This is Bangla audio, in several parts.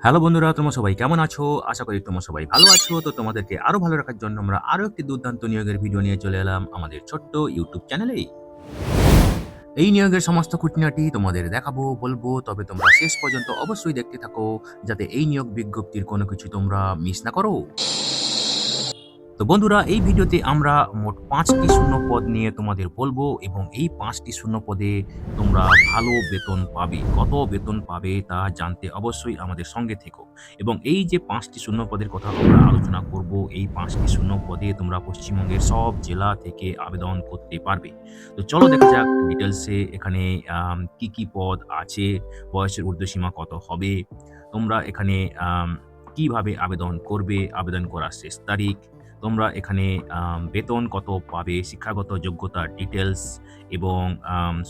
হ্যালো বন্ধুরা, তোমরা সবাই কেমন আছো? আশা করি তোমরা সবাই ভালো আছো। তো তোমাদেরকে আরো ভালো রাখার জন্য আমরা আরো একটি দুর্দান্ত নিয়োগের ভিডিও নিয়ে চলে এলাম আমাদের ছোট্ট ইউটিউব চ্যানেলেই। এই নিয়োগের সমস্ত খুঁটিনাটি তোমাদের দেখাবো, বলবো। তবে তোমরা শেষ পর্যন্ত অবশ্যই দেখতে থাকো, যাতে এই নিয়োগ বিজ্ঞপ্তির কোনো কিছু তোমরা মিস না করো। তো বন্ধুরা, এই ভিডিওতে আমরা মোট ৫টি শূন্য পদ নিয়ে তোমাদের বলবো এবং এই ৫টি শূন্য পদে তোমরা ভালো বেতন পাবে। কত বেতন পাবে তা জানতে অবশ্যই আমাদের সঙ্গে থেকো। এবং এই যে ৫টি শূন্য পদের কথা আমরা আলোচনা করব, এই ৫টি শূন্য পদে তোমরা পশ্চিমবঙ্গের সব জেলা থেকে আবেদন করতে পারবে। তো চলো দেখা যাক ডিটেইলসে এখানে কি, কি পদ আছে, বয়সের ঊর্ধ্বসীমা কত হবে, তোমরা এখানে কিভাবে আবেদন করবে, আবেদন করার শেষ তারিখ, তোমরা এখানে বেতন কত পাবে, শিক্ষাগত যোগ্যতার ডিটেইলস এবং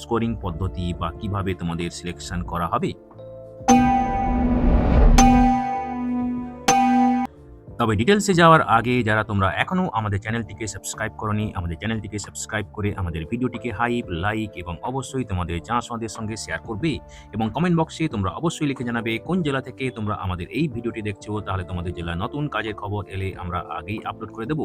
স্কোরিং পদ্ধতি বা কিভাবে তোমাদের সিলেকশন করা হবে। তবে ডিটেইলসে যাওয়ার আগে যারা তোমরা এখনও আমাদের চ্যানেলটিকে সাবস্ক্রাইব করোনি, আমাদের চ্যানেলটিকে সাবস্ক্রাইব করে আমাদের ভিডিওটিকে হাইপ, লাইক এবং অবশ্যই তোমাদের জানাশোনাদের সঙ্গে শেয়ার করবে এবং কমেন্ট বক্সে তোমরা অবশ্যই লিখে জানাবে কোন জেলা থেকে তোমরা আমাদের এই ভিডিওটি দেখছো। তাহলে তোমাদের জেলায় নতুন কাজের খবর এলে আমরা আগেই আপলোড করে দেব।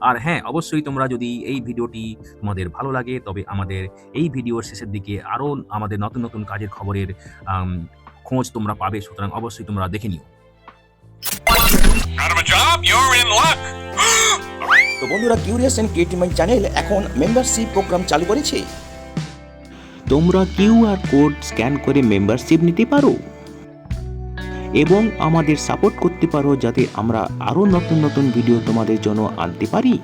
আর হ্যাঁ, অবশ্যই তোমরা যদি এই ভিডিওটি তোমাদের ভালো লাগে, তবে আমাদের এই ভিডিওর শেষের দিকে আরও আমাদের নতুন, নতুন কাজের খবরের আম খোঁজ তোমরা পাবে। সুতরাং অবশ্যই তোমরা দেখে নিও। Out of a job? You're in luck. তো বন্ধুরা, curious and creative mind channel এখন মেম্বারশিপ প্রোগ্রাম চালু করেছে। তোমরা কিউআর কোড স্ক্যান করে মেম্বারশিপ নিতে পারো এবং আমাদের সাপোর্ট করতে পারো, যাতে আমরা আরও নতুন নতুন ভিডিও তোমাদের জন্য আনতে পারি।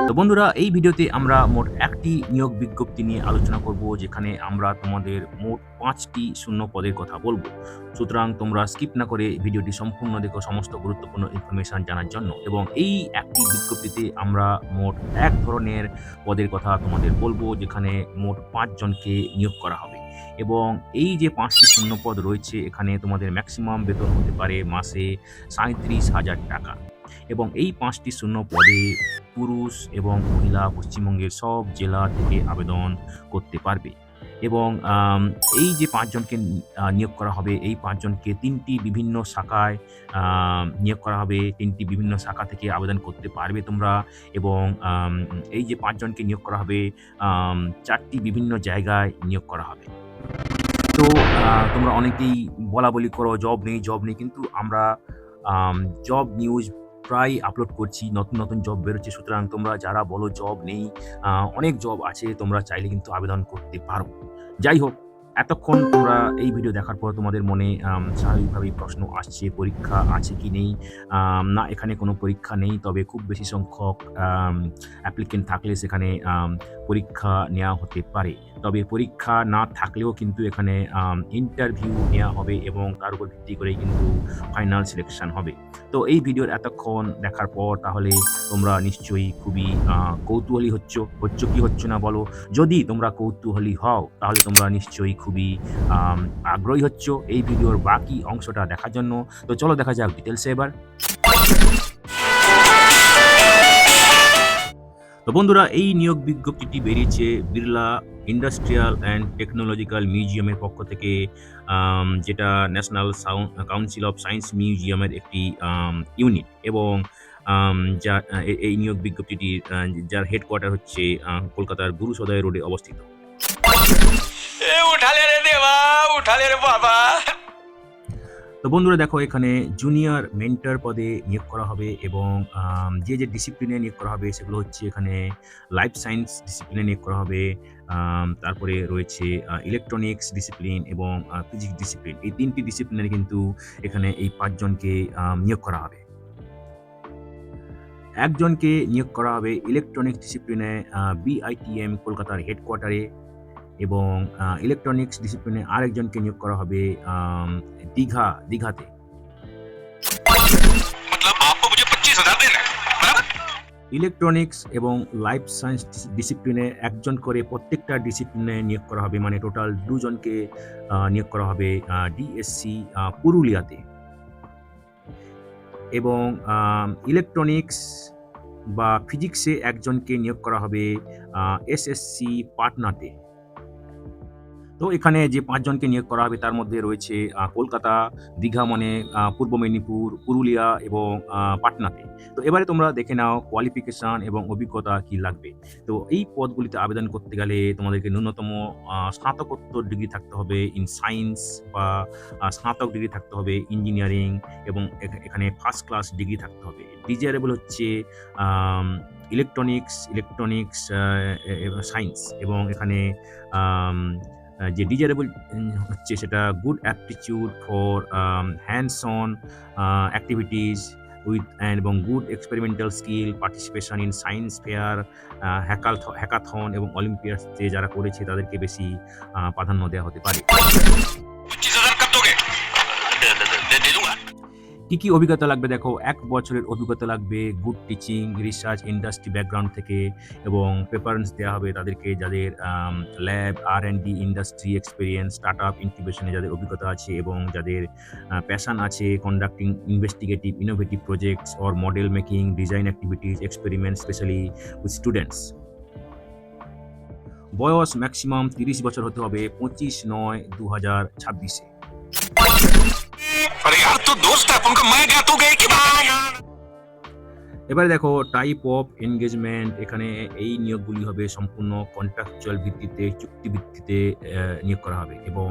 তো বন্ধুরা, এই ভিডিওতে আমরা মোট একটি নিয়োগ বিজ্ঞপ্তি নিয়ে আলোচনা করব, যেখানে আমরা তোমাদের মোট ৫টি শূন্য পদের কথা বলবো। সুতরাং তোমরা স্কিপ না করে ভিডিওটি সম্পূর্ণ দেখো সমস্ত গুরুত্বপূর্ণ ইনফরমেশন জানার জন্য। এবং এই একটি বিজ্ঞপ্তিতে আমরা মোট এক ধরনের পদের কথা তোমাদের বলবো, যেখানে মোট ৫ জনকে নিয়োগ করা হবে। এবং এই যে ৫টি শূন্য পদ রয়েছে, এখানে তোমাদের ম্যাক্সিমাম বেতন হতে পারে মাসে ৩৭,০০০ টাকা। এবং এই ৫টি শূন্য পদে পুরুষ এবং মহিলা পশ্চিমবঙ্গের সব জেলা থেকে আবেদন করতে পারবে। এবং এই যে ৫ জনকে নিয়োগ করা হবে, এই ৫ জনকে ৩টি বিভিন্ন শাখায় নিয়োগ করা হবে। ৩টি বিভিন্ন শাখা থেকে আবেদন করতে পারবে তোমরা। এবং এই যে ৫ জনকে নিয়োগ করা হবে, ৪টি বিভিন্ন জায়গায় নিয়োগ করা হবে। তো তোমরা অনেকেই বলাবলি করো জব নেই, জব নেই। কিন্তু আমরা জব নিউজ প্রায় আপলোড করছি, নতুন, নতুন জব বেরোচ্ছে। সুতরাং তোমরা যারা বলো জব নেই, অনেক জব আছে, তোমরা চাইলে কিন্তু আবেদন করতে পারো। যাই হোক, এতক্ষণ তোমরা এই ভিডিও দেখার পর তোমাদের মনে স্বাভাবিকভাবেই প্রশ্ন আসছে, পরীক্ষা আছে কি নেই? না, এখানে কোনো পরীক্ষা নেই। তবে খুব বেশি সংখ্যক অ্যাপ্লিকেন্ট থাকলে সেখানে পরীক্ষা নেওয়া হতে পারে। তবে পরীক্ষা না থাকলেও কিন্তু এখানে ইন্টারভিউ নেওয়া হবে এবং তার উপর ভিত্তি করেই কিন্তু ফাইনাল সিলেকশন হবে। তো এই ভিডিওর এতক্ষণ দেখার পর তাহলে তোমরা নিশ্চয়ই খুবই কৌতূহলী হচ্ছ কি হচ্ছ না বলো? যদি তোমরা কৌতূহলী হও, তাহলে তোমরা নিশ্চয়ই খুবই আগ্রহী হচ্ছ এই ভিডিওর বাকি অংশটা দেখার জন্য। তো চলো দেখা যাক ডিটেইলসে এবার। তো বন্ধুরা, এই নিয়োগ বিজ্ঞপ্তিটি বেরিয়েছে বিড়লা ইন্ডাস্ট্রিয়াল অ্যান্ড টেকনোলজিক্যাল মিউজিয়ামের পক্ষ থেকে, যেটা ন্যাশনাল কাউন্সিল অফ সায়েন্স মিউজিয়ামের একটি ইউনিট। এবং এই নিয়োগ বিজ্ঞপ্তিটি যার হেডকোয়ার্টার হচ্ছে কলকাতার গুরু সদয় রোডে অবস্থিত। उठा ले रे देवा, उठा ले रे बाबा। তো বন্ধুরা দেখো, এখানে জুনিয়র মেন্টর পদে নিয়োগ করা হবে। এবং যে ডিসিপ্লিনে নিয়োগ করা হবে সেগুলো হচ্ছে, এখানে লাইফ সায়েন্স ডিসিপ্লিনে নিয়োগ করা হবে। তারপরে রয়েছে ইলেকট্রনিক্স ডিসিপ্লিন এবং ফিজিক্স ডিসিপ্লিন। এই ৩টি ডিসিপ্লিনে কিন্তু এখানে এই ৫ জনকে নিয়োগ করা হবে। একজনকে নিয়োগ করা হবে ইলেকট্রনিক্স ডিসিপ্লিনে বিআইটিএম কলকাতার হেডকোয়ার্টারে। এবং ইলেকট্রনিক্স ডিসিপ্লিনে আরেকজনকে নিয়োগ করা হবে দীঘাতে। मतलब आपको मुझे 25,000 देना है, बराबर? ইলেকট্রনিক্স এবং লাইফ সায়েন্স ডিসিপ্লিনে একজন করে প্রত্যেকটা ডিসিপ্লিনে নিয়োগ করা হবে, মানে টোটাল ২ জনকে নিয়োগ করা হবে ডিএসসি পুরুলিয়াতে। এবং ইলেকট্রনিক্স বা ফিজিক্সে একজনকে নিয়োগ করা হবে এসএসসি পাটনাতে। তো এখানে যে ৫ জনকে নিয়োগ করা হবে তার মধ্যে রয়েছে কলকাতা, দীঘা মানে পূর্ব মেদিনীপুর, পুরুলিয়া এবং পাটনাতে। তো এবারে তোমরা দেখে নাও কোয়ালিফিকেশন এবং অভিজ্ঞতা কি লাগবে। তো এই পদগুলিতে আবেদন করতে গেলে তোমাদেরকে ন্যূনতম স্নাতকোত্তর ডিগ্রি থাকতে হবে ইন সায়েন্স বা স্নাতক ডিগ্রি থাকতে হবে ইঞ্জিনিয়ারিং এবং এখানে ফার্স্ট ক্লাস ডিগ্রি থাকতে হবে। ডিজায়ারেবল হচ্ছে আম ইলেকট্রনিক্স সায়েন্স এবং এখানে আম যে ডিজায়ারেবল হচ্ছে সেটা good aptitude for hands on activities with এবং good experimental skill, participation in science fair, hackathon এবং অলিম্পিয়াডসে যারা করেছে তাদেরকে বেশি প্রাধান্য দেওয়া হতে পারে। 25,000 कब दोगे? दे दूंगा। কি, কি অভিজ্ঞতা লাগবে দেখো, ১ বছরের অভিজ্ঞতা লাগবে good teaching, research, industry background থেকে এবং প্রেফারেন্স দেওয়া হবে তাদেরকে যাদের lab, R&D, industry experience, startup ইনকিউবেশনে যাদের অভিজ্ঞতা আছে এবং যাদের প্যাশন আছে conducting investigative, innovative projects or model making, design activities, experiment specially with students. বয়স ম্যাক্সিমাম ৩০ বছর হতে হবে 25/9/2026-এ। अरे यार तू दोस्त है उनका मैं क्या तू गई कि भाई? এবারে দেখো টাইপ অফ এনগেজমেন্ট, এখানে এই নিয়োগগুলি হবে সম্পূর্ণ কন্ট্রাকচুয়াল ভিত্তিতে, চুক্তি ভিত্তিতে নিয়োগ করা হবে এবং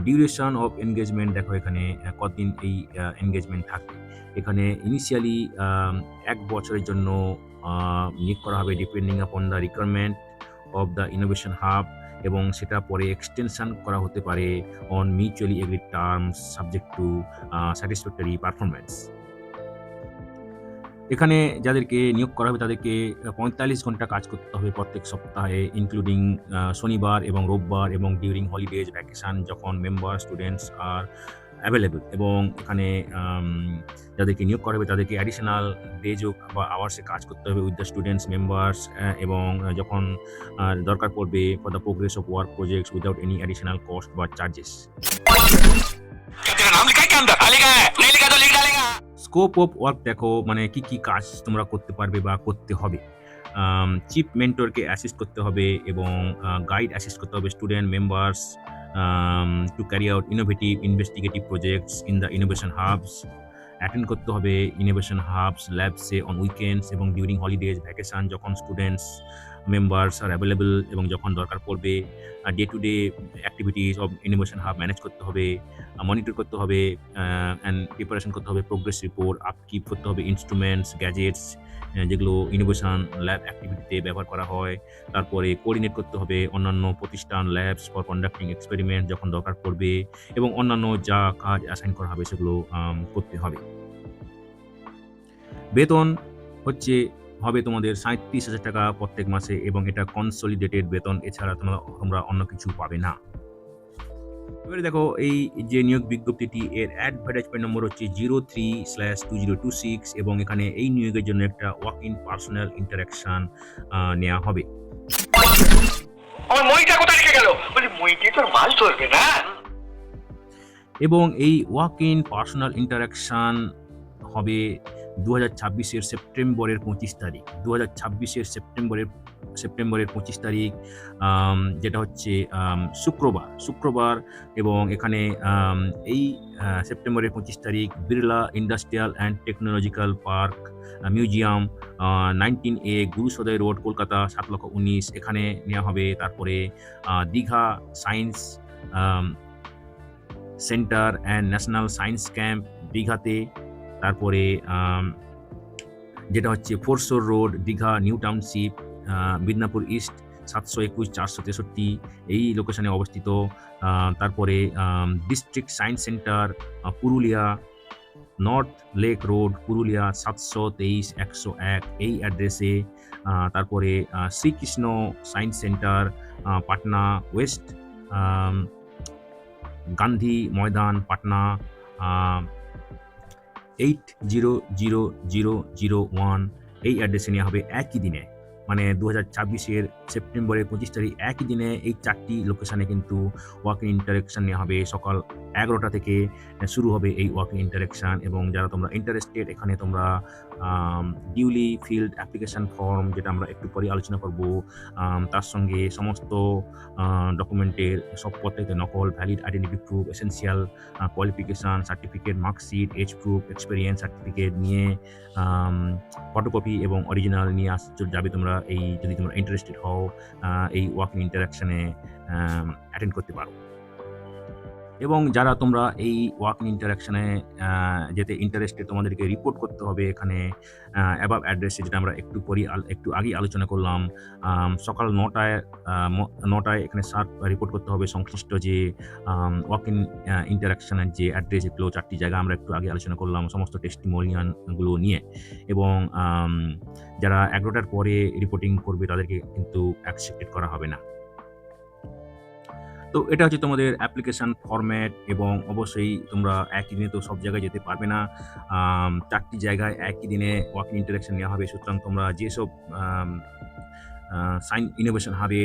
ডিউরেশন অফ এনগেজমেন্ট দেখো এখানে কতদিন এই এনগেজমেন্ট থাকবে। এখানে ইনিশিয়ালি ১ বছরের জন্য নিয়োগ করা হবে depending upon the requirement of the innovation hub এবং সেটা পরে এক্সটেনশন করা হতে পারে on mutually agreed terms subject to satisfactory performance. এখানে যাদেরকে নিয়োগ করা হবে তাদেরকে ৪৫ ঘন্টা কাজ করতে হবে প্রত্যেক সপ্তাহে ইনক্লুডিং শনিবার এবং রোববার এবং ডিউরিং হলিডেজ, ভ্যাকেশন যখন মেম্বার স্টুডেন্টস আর অ্যাভেলেবল এবং এখানে যাদেরকে নিয়োগ করা হবে তাদেরকে অ্যাডিশনাল ডেজও বা আওয়ার্সে কাজ করতে হবে উইথ দ্য স্টুডেন্টস মেম্বার্স এবং যখন দরকার পড়বে for the progress of work projects without any additional cost বা চার্জেস। क्या तेरा नाम लिखा है क्या अंदर? लिखा है, नहीं लिखा तो लिख डालेगा। স্কোপ অফ ওয়ার্ক দেখো মানে কি কি কাজ তোমরা করতে পারবে বা করতে হবে। চিফ মেন্টরকে অ্যাসিস্ট করতে হবে এবং গাইড অ্যাসিস্ট করতে হবে student members to carry out innovative investigative projects in the innovation hubs. Attend করতে হবে ইনোভেশন হাবস ল্যাবসে অন উইকেন্ডস এবং ডিউরিং হলিডেজ, ভ্যাকেশন যখন স্টুডেন্টস মেম্বার্স আর অ্যাভেলেবল এবং যখন দরকার পড়বে। Day to day activities of innovation hub manage করতে হবে, মনিটর করতে হবে অ্যান্ড প্রিপারেশন করতে হবে, প্রোগ্রেস রিপোর্ট আপকিপ করতে হবে, ইনস্ট্রুমেন্টস গ্যাজেটস যেগুলো ইনোভেশন ল্যাব অ্যাক্টিভিটিতে ব্যবহার করা হয়। তারপরে কোঅর্ডিনেট করতে হবে অন্যান্য প্রতিষ্ঠান ল্যাবস ফর কন্ডাক্টিং এক্সপেরিমেন্ট যখন দরকার পড়বে এবং অন্যান্য যা কাজ অ্যাসাইন করা হবে সেগুলো করতে হবে। বেতন হবে তোমাদের ৩৭,০০০ টাকা প্রত্যেক মাসে এবং এটা কনসলিডেটেড বেতন, এছাড়া তোমরা অন্য কিছু পাবে না। এবারে দেখো এই যে নিয়োগ বিজ্ঞপ্তিটি এর অ্যাডভার্টাইজমেন্ট নম্বর হচ্ছে 03/2026 এবং এখানে এই নিয়োগের জন্য একটা ওয়াক ইন পার্সোনাল ইন্টারাকশন নেওয়া হবে আমার মইটা কোথায় রেখে গেল? বলি মইটি তোর মাছ ধরবে না। এবং এই ওয়াক ইন পার্সোনাল ইন্টারাকশন হবে 2026-এর সেপ্টেম্বরের 25 তারিখ। 2026-এর সেপ্টেম্বরের 25 তারিখ যেটা হচ্ছে শুক্রবার এবং এখানে এই সেপ্টেম্বরের 25 তারিখ Birla industrial and technological park museum 19A Gurusaday road Kolkata 7,19,000 এখানে নেওয়া হবে। তারপরে Digha science centre and national science camp দীঘাতে। তারপরে যেটা হচ্ছে foreshore road Digha new township Midnapur east 721-463 এই লোকেশনে অবস্থিত। তারপরে district science centre Purulia north lake road Purulia 723-101 এই অ্যাড্রেসে। তারপরে Srikrishna science centre Patna west Gandhi Maidan Patna 80001 এই অ্যাড্রেসে নেওয়া হবে একই দিনে, মানে 2024-এর সেপ্টেম্বরের 25 তারিখ একই দিনে এই 4টি লোকেশানে কিন্তু ওয়াক ইন ইন্টারেকশন নেওয়া হবে। সকাল 11টা থেকে শুরু হবে এই ওয়াক ইন ইন্টারেকশন, এবং যারা তোমরা ইন্টারেস্টেড এখানে তোমরা ডিউলি ফিল্ড অ্যাপ্লিকেশন ফর্ম, যেটা আমরা একটু পরে আলোচনা করব, তার সঙ্গে সমস্ত ডকুমেন্টের সব পত্রিকা নকল, valid identity proof, essential qualification certificate, marksheet, age proof, experience certificate নিয়ে ফটোকপি এবং অরিজিনাল নিয়ে যাবে তোমরা, এই যদি তোমরা ইন্টারেস্টেড হও এই ওয়াক ইন ইন্টারাকশানে অ্যাটেন্ড করতে পারো। এবং যারা তোমরা এই ওয়াক ইন ইন্টারাকশানে যেতে ইন্টারেস্টেড, তোমাদেরকে রিপোর্ট করতে হবে এখানে অ্যাবাভ অ্যাড্রেসে, যেটা আমরা একটু আগেই আলোচনা করলাম। সকাল 9টায় এখানে রিপোর্ট করতে হবে সংশ্লিষ্ট যে ওয়াক ইন ইন্টারাকশানের যে অ্যাড্রেস, এগুলো 4টি জায়গা আমরা একটু আগে আলোচনা করলাম সমস্ত টেস্টিমোনিয়ালগুলো নিয়ে। এবং যারা 11টার পরে রিপোর্টিং করবে তাদেরকে কিন্তু অ্যাকসেপ্টেড করা হবে না। তো এটা হচ্ছে তোমাদের অ্যাপ্লিকেশান ফরম্যাট, এবং অবশ্যই তোমরা একই দিনে তো সব জায়গায় যেতে পারবে না। 4টি জায়গায় একই দিনে ওয়াক ইন ইন্টারেকশন নেওয়া হবে। সুতরাং তোমরা যেসব ইনোভেশন হাবে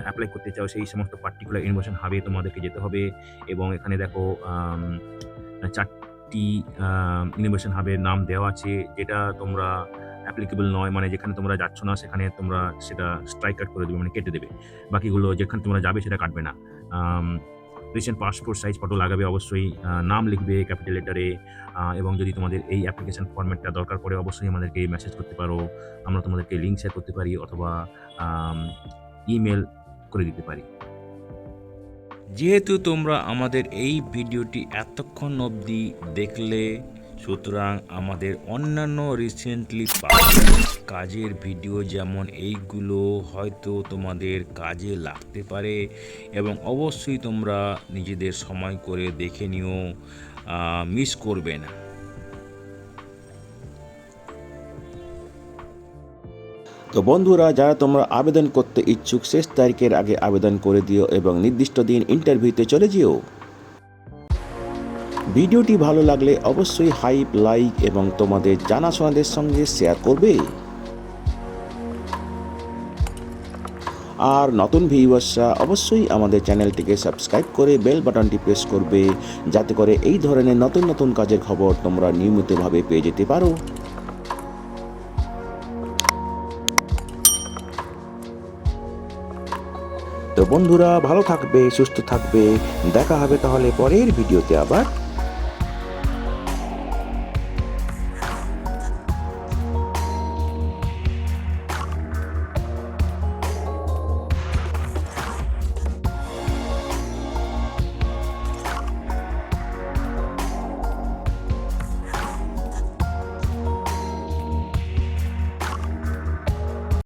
অ্যাপ্লাই করতে চাও, সেই সমস্ত পার্টিকুলার ইনোভেশন হাবে তোমাদেরকে যেতে হবে। এবং এখানে দেখো 4টি ইনোভেশন হাবের নাম দেওয়া আছে, যেটা তোমরা অ্যাপ্লিকেবল নয়, মানে যেখানে তোমরা যাচ্ছ না সেখানে তোমরা সেটা স্ট্রাইক আউট করে দেবে, মানে কেটে দেবে। বাকিগুলো যেখানে তোমরা যাবে সেটা কাটবে না। রিসেন্ট পাসপোর্ট সাইজ ফটো লাগাবে, অবশ্যই নাম লিখবে ক্যাপিটাল লেটারে। এবং যদি তোমাদের এই অ্যাপ্লিকেশন ফরম্যাটটা দরকার পড়ে, অবশ্যই আমাদেরকে মেসেজ করতে পারো, আমরা তোমাদেরকে লিঙ্ক শেয়ার করতে পারি, অথবা ইমেল করে দিতে পারি। যেহেতু তোমরা আমাদের এই ভিডিওটি এতক্ষণ অবধি দেখলে, সুতরাং আমাদের অন্যান্য রিসেন্টলি কাজের ভিডিও যেমন এইগুলো হয়তো তোমাদের কাজে লাগতে পারে, এবং অবশ্যই তোমরা নিজেদের সময় করে দেখে নিও, মিস করবে না। তো বন্ধুরা, যারা তোমরা আবেদন করতে ইচ্ছুক, শেষ তারিখের আগে আবেদন করে দিও এবং নির্দিষ্ট দিন ইন্টারভিউতে চলে যেও। ভিডিওটি ভালো লাগলে অবশ্যই হাইপ, লাইক এবং তোমাদের জানাশোনাদের সঙ্গে শেয়ার করবে। আর নতুন ভিউয়ার্সরা অবশ্যই আমাদের চ্যানেলটিকে সাবস্ক্রাইব করে বেল বাটনটি প্রেস করবে, যাতে করে এই ধরনের নতুন নতুন কাজের খবর তোমরা নিয়মিতভাবে পেয়ে যেতে পারো। তো বন্ধুরা, ভালো থাকবে, সুস্থ থাকবে, দেখা হবে তাহলে পরের ভিডিওতে আবার।